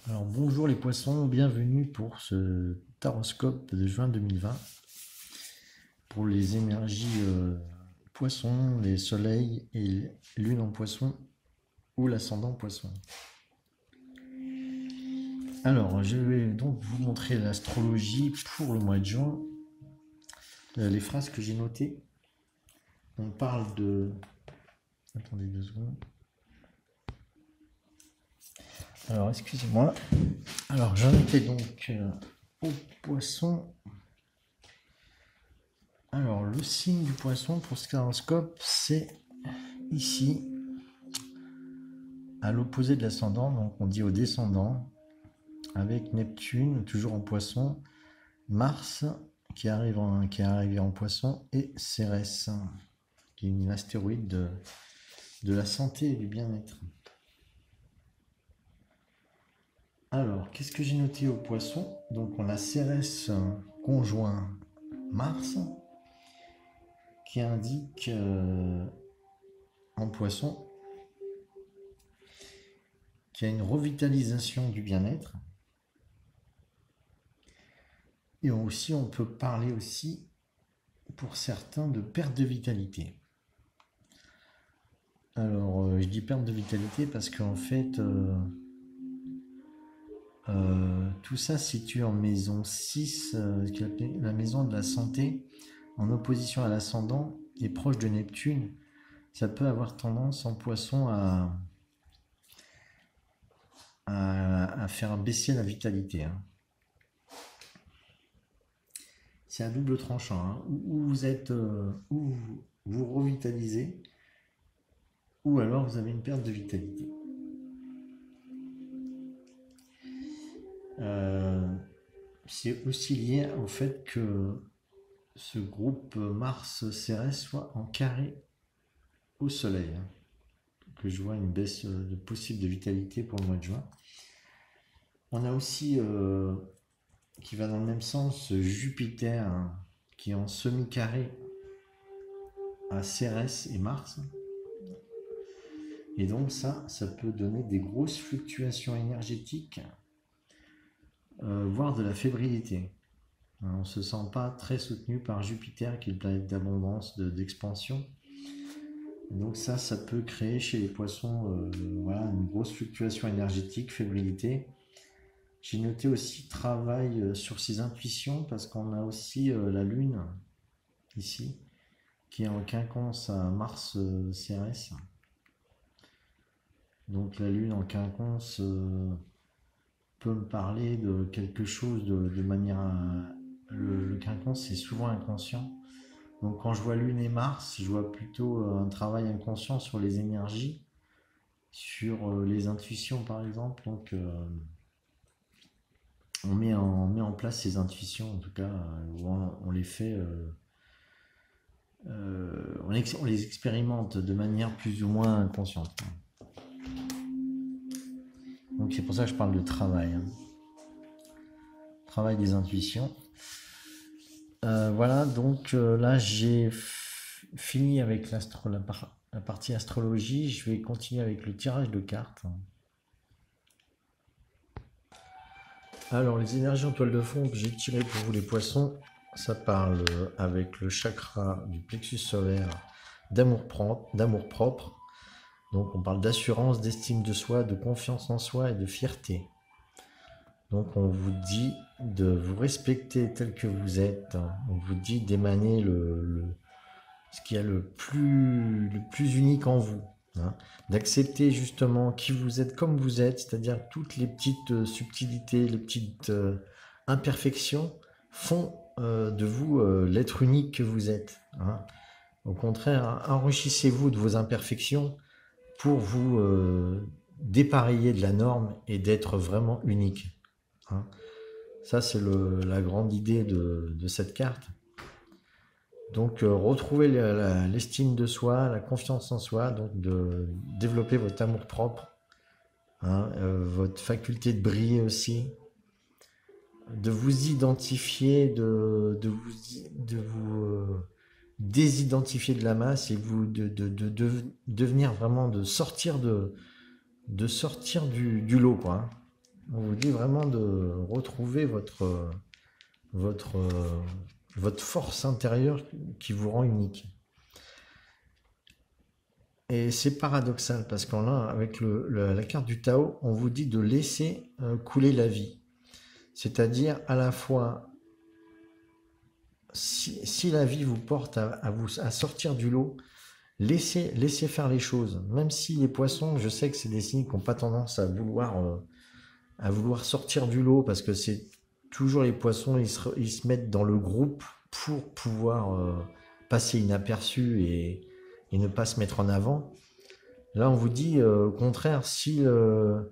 Alors bonjour les poissons, bienvenue pour ce taroscope de juin 2020 pour les énergies poissons, les soleils et lune en poisson ou l'ascendant poisson. Alors je vais donc vous montrer l'astrologie pour le mois de juin. Les phrases que j'ai notées, on parle de... Attendez 2 secondes. Alors excusez-moi. Alors j'en étais donc au poisson. Alors, le signe du poisson pour ce horoscope, c'est ici, à l'opposé de l'ascendant, donc on dit au descendant, avec Neptune, toujours en poisson, Mars, qui est arrivé en poisson, et Cérès, qui est une astéroïde de la santé et du bien-être. Alors, qu'est-ce que j'ai noté au poisson? Donc, on a Cérès conjoint Mars, qui indique en poisson qu'il y a une revitalisation du bien-être. Et aussi, on peut parler aussi, pour certains, de perte de vitalité. Alors, je dis perte de vitalité parce qu'en fait, tout ça se situe en maison 6, la maison de la santé, en opposition à l'ascendant et proche de Neptune. Ça peut avoir tendance en poisson à faire baisser la vitalité, hein. C'est à double tranchant, hein. Ou vous êtes, ou vous revitalisez, ou alors vous avez une perte de vitalité. Euh, c'est aussi lié au fait que ce groupe Mars-Cérès soit en carré au Soleil, hein, que je vois une baisse possible de vitalité pour le mois de juin. On a aussi, qui va dans le même sens, Jupiter, hein, qui est en semi-carré à Cérès et Mars. Et donc ça peut donner des grosses fluctuations énergétiques, voire de la fébrilité. On ne se sent pas très soutenu par Jupiter, qui est une planète d'abondance, d'expansion. Donc ça peut créer chez les poissons voilà, une grosse fluctuation énergétique, fébrilité. J'ai noté aussi travail sur ses intuitions, parce qu'on a aussi la Lune, ici, qui est en quinconce à Mars-Cérès. Donc la Lune en quinconce peut me parler de quelque chose de manière... le quinconce, c'est souvent inconscient. Donc quand je vois Lune et Mars, je vois plutôt un travail inconscient sur les énergies, sur les intuitions par exemple. Donc on met en place ces intuitions, en tout cas, on les fait, on les expérimente de manière plus ou moins inconsciente. Donc c'est pour ça que je parle de travail, hein. Travail des intuitions. Voilà, donc là j'ai fini avec la partie astrologie. Je vais continuer avec le tirage de cartes. Alors, les énergies en toile de fond que j'ai tirées pour vous les poissons, ça parle avec le chakra du plexus solaire d'amour propre. Donc, on parle d'assurance, d'estime de soi, de confiance en soi et de fierté. Donc, on vous dit de vous respecter tel que vous êtes. On vous dit d'émaner ce qu'il y a le plus unique en vous, hein. D'accepter justement qui vous êtes comme vous êtes, c'est-à-dire toutes les petites subtilités, les petites imperfections font de vous l'être unique que vous êtes, hein. Au contraire, enrichissez-vous de vos imperfections pour vous dépareiller de la norme et d'être vraiment unique, hein. Ça, c'est la grande idée de cette carte. Donc, retrouver l'estime de soi, la confiance en soi, donc de développer votre amour propre, hein, votre faculté de briller aussi, de vous identifier, de vous désidentifier de la masse et vous de devenir vraiment de sortir du lot, quoi, hein. On vous dit vraiment de retrouver votre, votre force intérieure qui vous rend unique. Et c'est paradoxal parce qu'en là, avec la carte du Tao, on vous dit de laisser couler la vie. C'est-à-dire à la fois, si la vie vous porte à sortir du lot, laissez faire les choses. Même si les poissons, je sais que c'est des signes qui n'ont pas tendance à vouloir sortir du lot parce que c'est toujours les poissons, ils se mettent dans le groupe pour pouvoir passer inaperçus et ne pas se mettre en avant. Là, on vous dit, au contraire, si le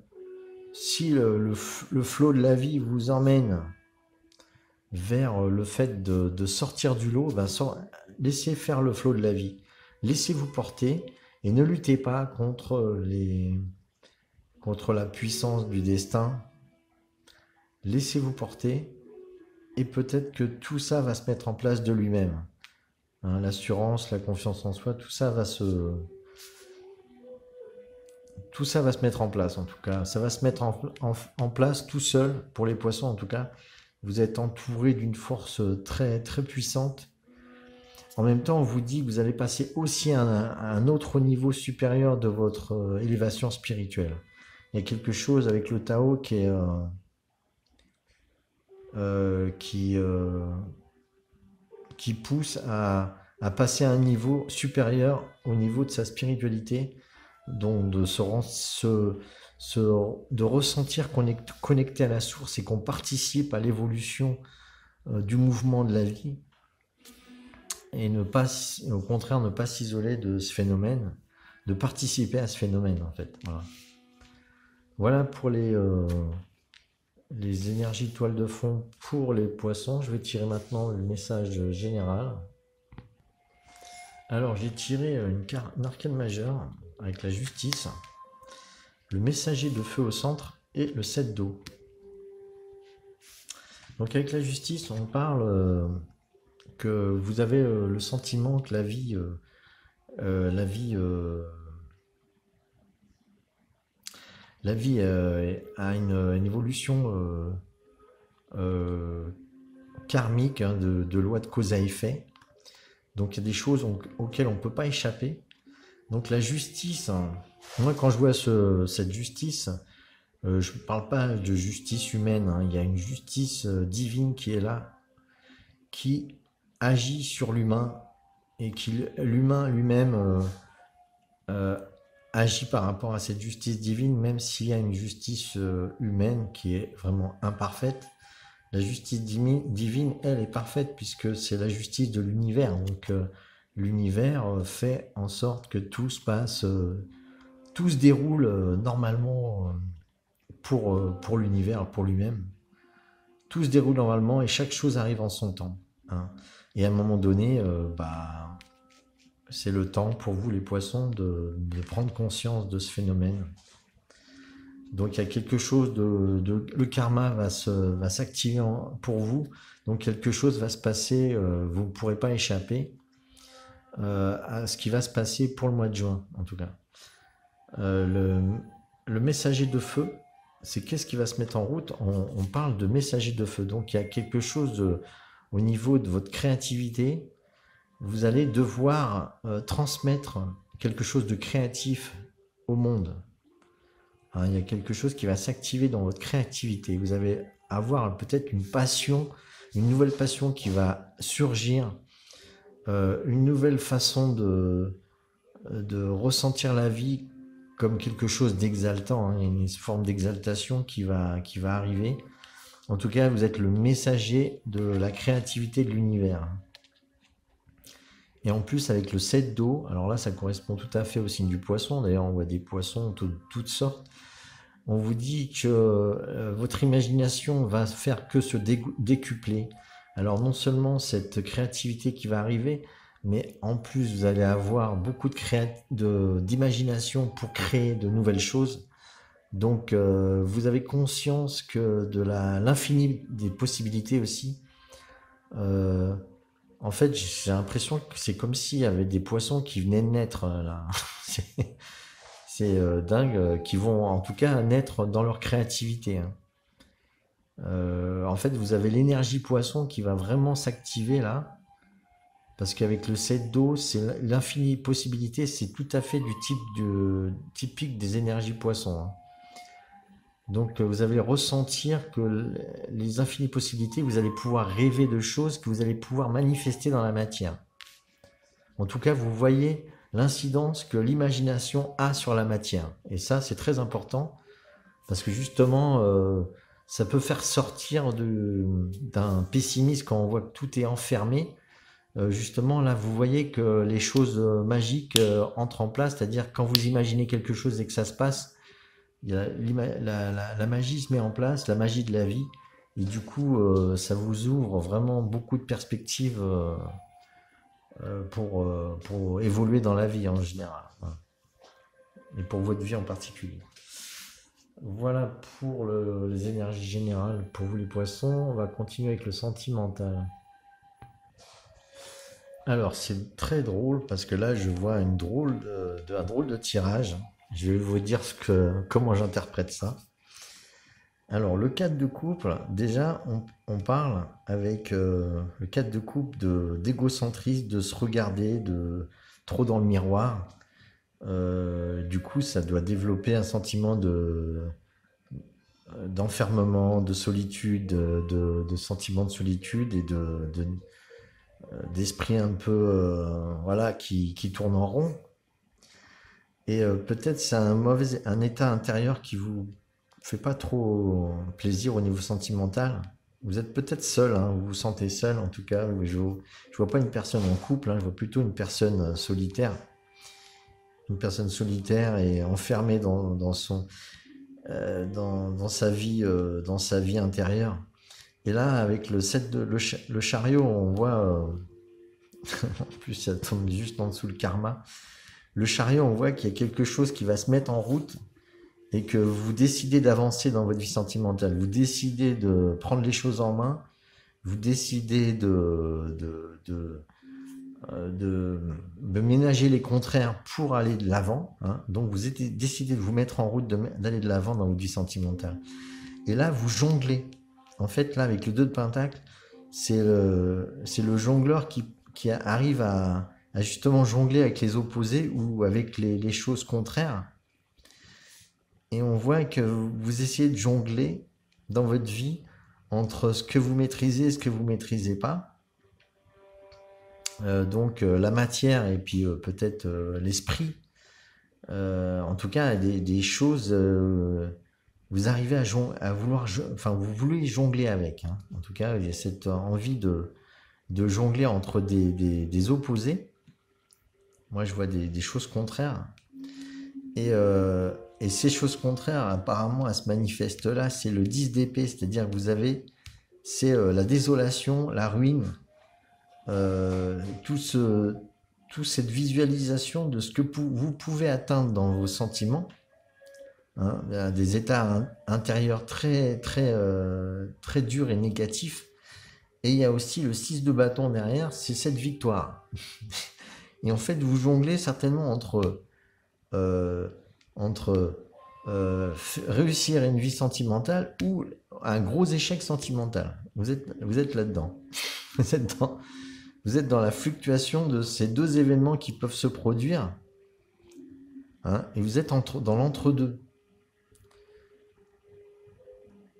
flot de la vie vous emmène vers le fait de sortir du lot, ben, laissez faire le flot de la vie. Laissez-vous porter et ne luttez pas contre la puissance du destin. Laissez-vous porter et peut-être que tout ça va se mettre en place de lui-même. Hein, l'assurance, la confiance en soi, tout ça va se mettre en place en tout cas. Ça va se mettre en place tout seul pour les poissons en tout cas. Vous êtes entouré d'une force très, très puissante. En même temps, on vous dit que vous allez passer aussi à un autre niveau supérieur de votre élévation spirituelle. Il y a quelque chose avec le Tao qui est qui pousse à passer à un niveau supérieur au niveau de sa spiritualité, donc de ressentir qu'on est connecté à la source et qu'on participe à l'évolution du mouvement de la vie et au contraire ne pas s'isoler de ce phénomène, de participer à ce phénomène en fait. Voilà pour les énergies toile de fond pour les poissons. Je vais tirer maintenant le message général. Alors j'ai tiré un arcane majeur avec la justice, le messager de feu au centre et le 7 d'eau. Donc avec la justice, on parle que vous avez le sentiment que la vie a une évolution karmique, hein, de loi de cause à effet. Donc il y a des choses auxquelles on ne peut pas échapper. Donc la justice, hein, moi quand je vois cette justice, je ne parle pas de justice humaine, hein, il y a une justice divine qui est là, qui agit sur l'humain et l'humain lui-même agit par rapport à cette justice divine, même s'il y a une justice humaine qui est vraiment imparfaite. La justice divine, elle, est parfaite puisque c'est la justice de l'univers. Donc l'univers fait en sorte que tout se passe, tout se déroule normalement pour l'univers, pour lui-même. Tout se déroule normalement et chaque chose arrive en son temps. Hein. Et à un moment donné, c'est le temps pour vous les poissons de prendre conscience de ce phénomène. Donc il y a quelque chose le karma va s'activer pour vous, donc quelque chose va se passer, vous ne pourrez pas échapper à ce qui va se passer pour le mois de juin en tout cas. Le messager de feu, c'est qu'est-ce qui va se mettre en route, on parle de messager de feu, donc il y a quelque chose au niveau de votre créativité, vous allez devoir transmettre quelque chose de créatif au monde. Hein, il y a quelque chose qui va s'activer dans votre créativité. Vous allez avoir peut-être une passion, une nouvelle passion qui va surgir, une nouvelle façon de ressentir la vie comme quelque chose d'exaltant. Hein. Il y a une forme d'exaltation qui va arriver. En tout cas, vous êtes le messager de la créativité de l'univers. Et en plus, avec le 7 d'eau, alors là, ça correspond tout à fait au signe du poisson. D'ailleurs, on voit des poissons de toutes sortes. On vous dit que votre imagination va faire que se décupler. Alors, non seulement cette créativité qui va arriver, mais en plus, vous allez avoir beaucoup d'imagination pour créer de nouvelles choses. Donc, vous avez conscience que de l'infini des possibilités aussi. En fait, j'ai l'impression que c'est comme s'il y avait des poissons qui venaient de naître là. C'est dingue, qui vont en tout cas naître dans leur créativité. Hein. En fait, vous avez l'énergie poisson qui va vraiment s'activer là. Parce qu'avec le 7 d'eau, c'est l'infinie possibilité, c'est tout à fait du typique des énergies poissons, hein. Donc vous allez ressentir que les infinies possibilités, vous allez pouvoir rêver de choses que vous allez pouvoir manifester dans la matière. En tout cas, vous voyez l'incidence que l'imagination a sur la matière. Et ça, c'est très important, parce que justement, ça peut faire sortir d'un pessimisme quand on voit que tout est enfermé. Justement, là, vous voyez que les choses magiques entrent en place, c'est-à-dire quand vous imaginez quelque chose et que ça se passe, il y a la magie se met en place, la magie de la vie, et du coup, ça vous ouvre vraiment beaucoup de perspectives pour évoluer dans la vie en général, hein, et pour votre vie en particulier. Voilà pour les énergies générales pour vous les poissons. On va continuer avec le sentimental. Alors c'est très drôle parce que là je vois un drôle de tirage. Je vais vous dire comment j'interprète ça. Alors le 4 de coupe, déjà on parle avec le 4 de coupe d'égocentrisme, de se regarder, de trop dans le miroir. Du coup ça doit développer un sentiment d'enfermement, de solitude, de sentiment de solitude et d'esprit un peu voilà qui tourne en rond. Et peut-être c'est un état intérieur qui vous fait pas trop plaisir au niveau sentimental. Vous êtes peut-être seul, hein, vous vous sentez seul en tout cas. Je vois pas une personne en couple, hein, je vois plutôt une personne solitaire. Une personne solitaire et enfermée dans sa vie intérieure. Et là, avec le le chariot, on voit, en plus ça tombe juste en dessous le karma. Le chariot, on voit qu'il y a quelque chose qui va se mettre en route et que vous décidez d'avancer dans votre vie sentimentale. Vous décidez de prendre les choses en main. Vous décidez de ménager les contraires pour aller de l'avant, hein. Donc vous décidez de vous mettre en route, d'aller de l'avant dans votre vie sentimentale. Et là, vous jonglez. En fait, là, avec le 2 de Pentacle, c'est le jongleur qui arrive à justement jongler avec les opposés ou avec les choses contraires. Et on voit que vous essayez de jongler dans votre vie entre ce que vous maîtrisez et ce que vous ne maîtrisez pas. Donc la matière et puis peut-être l'esprit. En tout cas, des choses, vous arrivez à vouloir, enfin vous voulez jongler avec, hein. En tout cas, il y a cette envie de jongler entre des opposés. Moi, je vois des choses contraires. Et ces choses contraires, apparemment, elles se manifestent là. C'est le 10 d'épée, c'est-à-dire que c'est la désolation, la ruine, toute cette visualisation de ce que vous pouvez atteindre dans vos sentiments, hein, des états intérieurs très, très, très durs et négatifs. Et il y a aussi le 6 de bâton derrière, c'est cette victoire. Et en fait, vous jonglez certainement entre réussir une vie sentimentale ou un gros échec sentimental. Vous êtes là-dedans. Vous êtes dans la fluctuation de ces deux événements qui peuvent se produire, hein, et vous êtes dans l'entre-deux.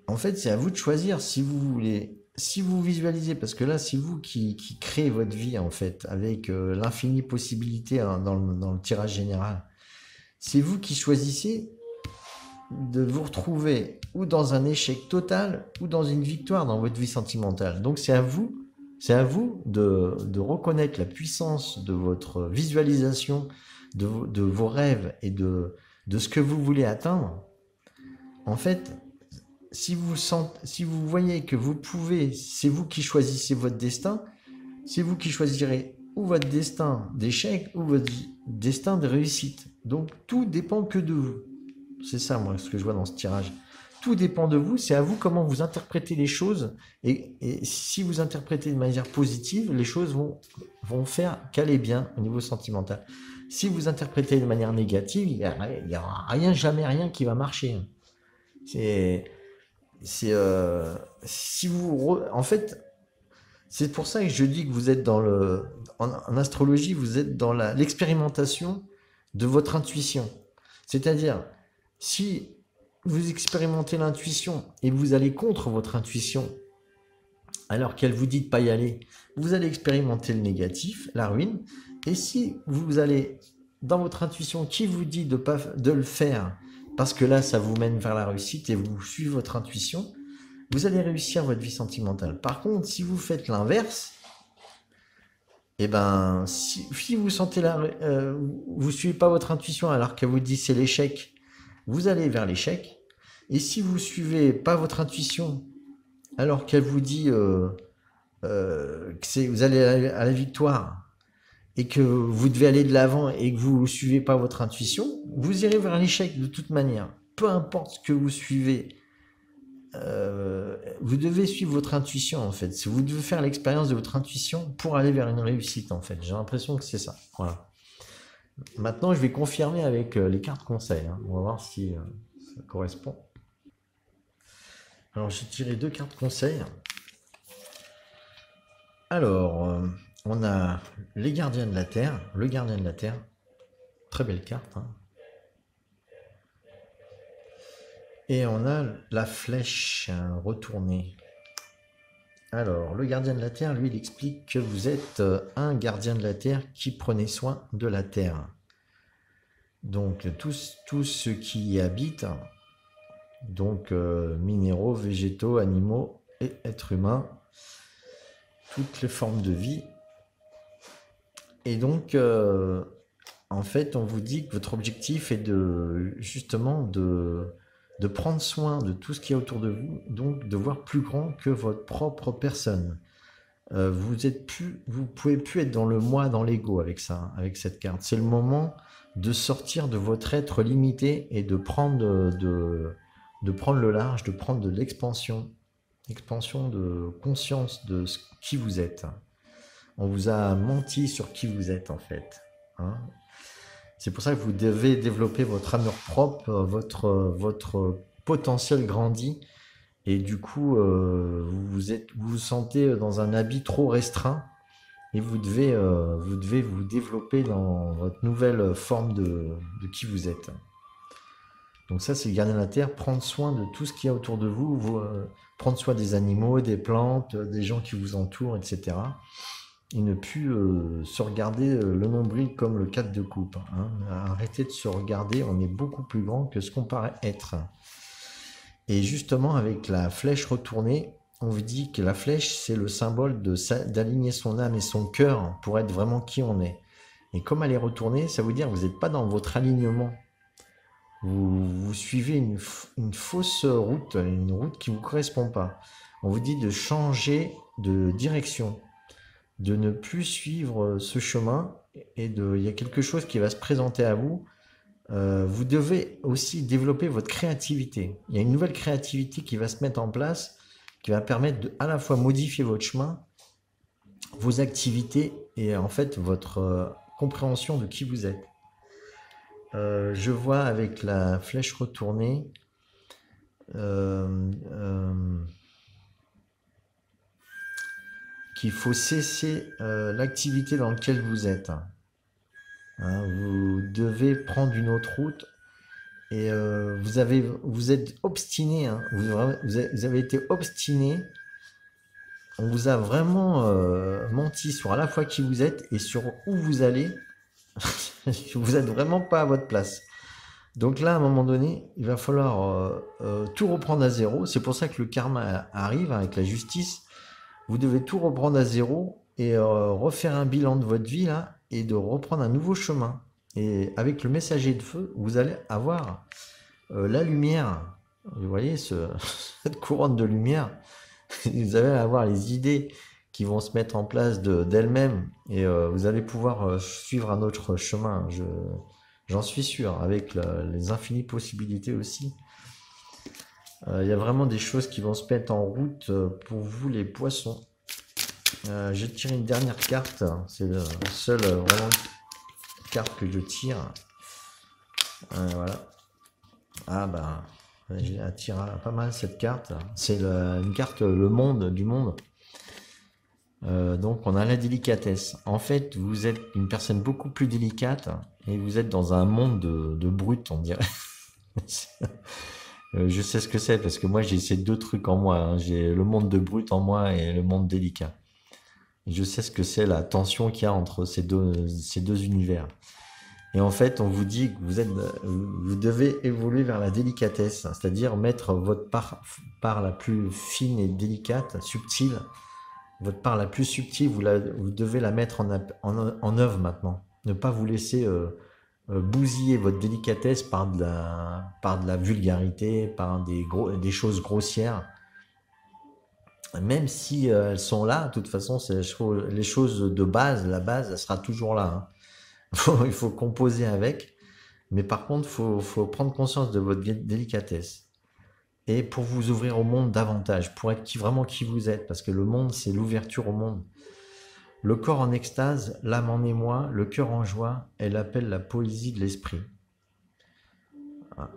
En fait, c'est à vous de choisir si vous voulez, si vous visualisez, parce que là, c'est vous qui créez votre vie, en fait, avec l'infinie possibilité, hein, dans le tirage général. C'est vous qui choisissez de vous retrouver ou dans un échec total ou dans une victoire dans votre vie sentimentale. Donc c'est à vous de reconnaître la puissance de votre visualisation, de vos rêves et de ce que vous voulez atteindre. En fait, si vous voyez que vous pouvez, c'est vous qui choisissez votre destin, c'est vous qui choisirez ou votre destin d'échec ou votre destin de réussite. Donc tout dépend que de vous. C'est ça, moi, ce que je vois dans ce tirage. Tout dépend de vous, c'est à vous comment vous interprétez les choses. Et si vous interprétez de manière positive, les choses vont faire qu'aller bien au niveau sentimental. Si vous interprétez de manière négative, il n'y aura jamais rien qui va marcher. si vous... En fait, c'est pour ça que je dis que vous êtes dans le... En astrologie, vous êtes dans l'expérimentation de votre intuition. C'est-à-dire, si vous expérimentez l'intuition et vous allez contre votre intuition, alors qu'elle vous dit de pas y aller, vous allez expérimenter le négatif, la ruine. Et si vous allez dans votre intuition qui vous dit de le faire, parce que là, ça vous mène vers la réussite et vous suivez votre intuition, vous allez réussir votre vie sentimentale. Par contre, si vous faites l'inverse, eh ben, si vous sentez vous suivez pas votre intuition alors qu'elle vous dit c'est l'échec, vous allez vers l'échec. Et si vous suivez pas votre intuition alors qu'elle vous dit que vous allez à la victoire et que vous devez aller de l'avant et que vous ne suivez pas votre intuition, vous irez vers l'échec de toute manière. Peu importe ce que vous suivez, vous devez suivre votre intuition en fait. Vous devez faire l'expérience de votre intuition pour aller vers une réussite en fait. J'ai l'impression que c'est ça. Voilà. Maintenant, je vais confirmer avec les cartes conseils. Hein. On va voir si ça correspond. Alors, j'ai tiré 2 cartes conseils. Alors, on a les gardiens de la Terre, le gardien de la Terre. Très belle carte. Hein. Et on a la flèche retournée. Alors, le gardien de la Terre, lui, il explique que vous êtes un gardien de la Terre qui prenait soin de la Terre. Donc, tous ceux qui y habitent, donc minéraux, végétaux, animaux et êtres humains, toutes les formes de vie. Et donc, en fait, on vous dit que votre objectif est justement de prendre soin de tout ce qui est autour de vous, donc de voir plus grand que votre propre personne. Vous pouvez plus être dans le moi, dans l'ego avec ça, avec cette carte. C'est le moment de sortir de votre être limité et de prendre le large, de prendre de l'expansion de conscience de qui vous êtes. On vous a menti sur qui vous êtes en fait. Hein. C'est pour ça que vous devez développer votre amour propre, votre potentiel grandit, et du coup vous vous sentez dans un habit trop restreint, et vous devez vous développer dans votre nouvelle forme de qui vous êtes. Donc ça, c'est le gardien de la Terre, prendre soin de tout ce qu'il y a autour de vous, prendre soin des animaux, des plantes, des gens qui vous entourent, etc. Et ne plus se regarder le nombril comme le 4 de coupe. Hein. Arrêtez de se regarder, on est beaucoup plus grand que ce qu'on paraît être. Et justement, avec la flèche retournée, on vous dit que la flèche, c'est le symbole d'aligner son âme et son cœur pour être vraiment qui on est. Et comme elle est retournée, ça veut dire que vous n'êtes pas dans votre alignement. Vous suivez une fausse route, une route qui ne vous correspond pas. On vous dit de changer de direction, de ne plus suivre ce chemin, et il y a quelque chose qui va se présenter à vous. Vous devez aussi développer votre créativité. Il y a une nouvelle créativité qui va se mettre en place, qui va permettre de à la fois modifier votre chemin, vos activités et en fait votre compréhension de qui vous êtes. Je vois avec la flèche retournée qu'il faut cesser l'activité dans laquelle vous êtes. Hein, vous devez prendre une autre route et vous êtes obstiné. Hein, vous avez été obstiné. On vous a vraiment menti sur à la fois qui vous êtes et sur où vous allez. Vous n'êtes vraiment pas à votre place. Donc là, à un moment donné, il va falloir tout reprendre à zéro. C'est pour ça que le karma arrive avec la justice. Vous devez tout reprendre à zéro et refaire un bilan de votre vie là et de reprendre un nouveau chemin. Et avec le messager de feu, vous allez avoir la lumière. Vous voyez cette couronne de lumière. Vous allez avoir les idées qui vont se mettre en place d'elles-mêmes et vous allez pouvoir suivre un autre chemin. J'en suis sûr, avec les infinies possibilités aussi. Il y a vraiment des choses qui vont se mettre en route pour vous les poissons. Je tire une dernière carte, c'est la seule vraiment carte que je tire. Voilà. Ah bah, Elle attire pas mal cette carte. C'est une carte le monde, du monde. Donc on a la délicatesse. En fait, vous êtes une personne beaucoup plus délicate et vous êtes dans un monde de brutes, on dirait. Je sais ce que c'est parce que moi j'ai ces deux trucs en moi, hein. J'ai le monde de brut en moi et le monde délicat. Et je sais ce que c'est la tension qu'il y a entre ces deux univers. Et en fait, on vous dit que vous devez évoluer vers la délicatesse, c'est-à-dire mettre votre part la plus fine et délicate, subtile. Votre part la plus subtile, vous devez la mettre en œuvre maintenant. Ne pas vous laisser bousiller votre délicatesse par de la vulgarité, par des choses grossières. Même si elles sont là, de toute façon, c'est les choses de base, la base, elle sera toujours là, hein. Il faut composer avec, mais par contre, faut prendre conscience de votre délicatesse. Et pour vous ouvrir au monde davantage, pour être vraiment qui vous êtes, parce que le monde, c'est l'ouverture au monde. Le corps en extase, l'âme en émoi, le cœur en joie, elle appelle la poésie de l'esprit.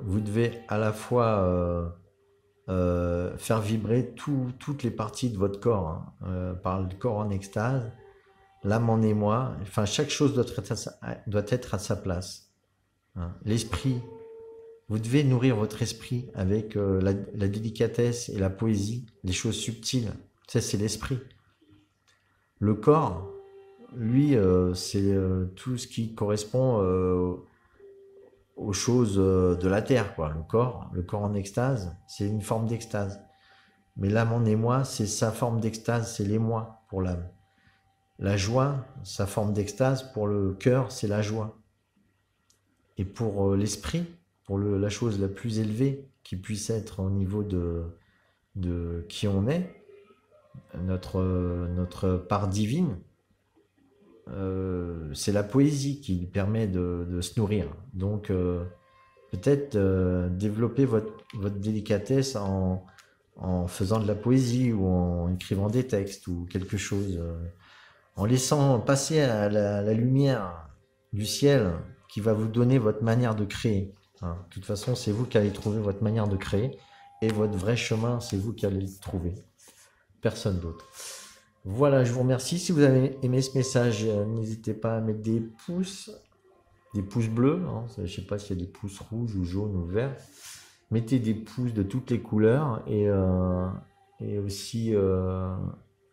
Vous devez à la fois faire vibrer toutes les parties de votre corps, hein, par le corps en extase, l'âme en émoi, enfin chaque chose doit être à sa place, hein. L'esprit, vous devez nourrir votre esprit avec la délicatesse et la poésie, les choses subtiles, ça c'est l'esprit. Le corps, lui, c'est tout ce qui correspond aux choses de la terre, quoi. Le corps en extase, c'est une forme d'extase. Mais l'âme en émoi, c'est sa forme d'extase, c'est l'émoi pour l'âme. La joie, sa forme d'extase pour le cœur, c'est la joie. Et pour l'esprit, pour la chose la plus élevée qui puisse être au niveau de qui on est, notre part divine, c'est la poésie qui lui permet de se nourrir. Donc peut-être développer votre délicatesse en faisant de la poésie ou en écrivant des textes ou quelque chose, en laissant passer à la lumière du ciel qui va vous donner votre manière de créer, hein. De toute façon, c'est vous qui allez trouver votre manière de créer et votre vrai chemin, c'est vous qui allez le trouver. Personne d'autre. Voilà, je vous remercie. Si vous avez aimé ce message, n'hésitez pas à mettre des pouces bleus, hein. Je ne sais pas s'il y a des pouces rouges ou jaunes ou verts. Mettez des pouces de toutes les couleurs et aussi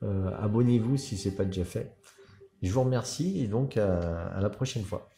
abonnez-vous si ce n'est pas déjà fait. Je vous remercie et donc à la prochaine fois.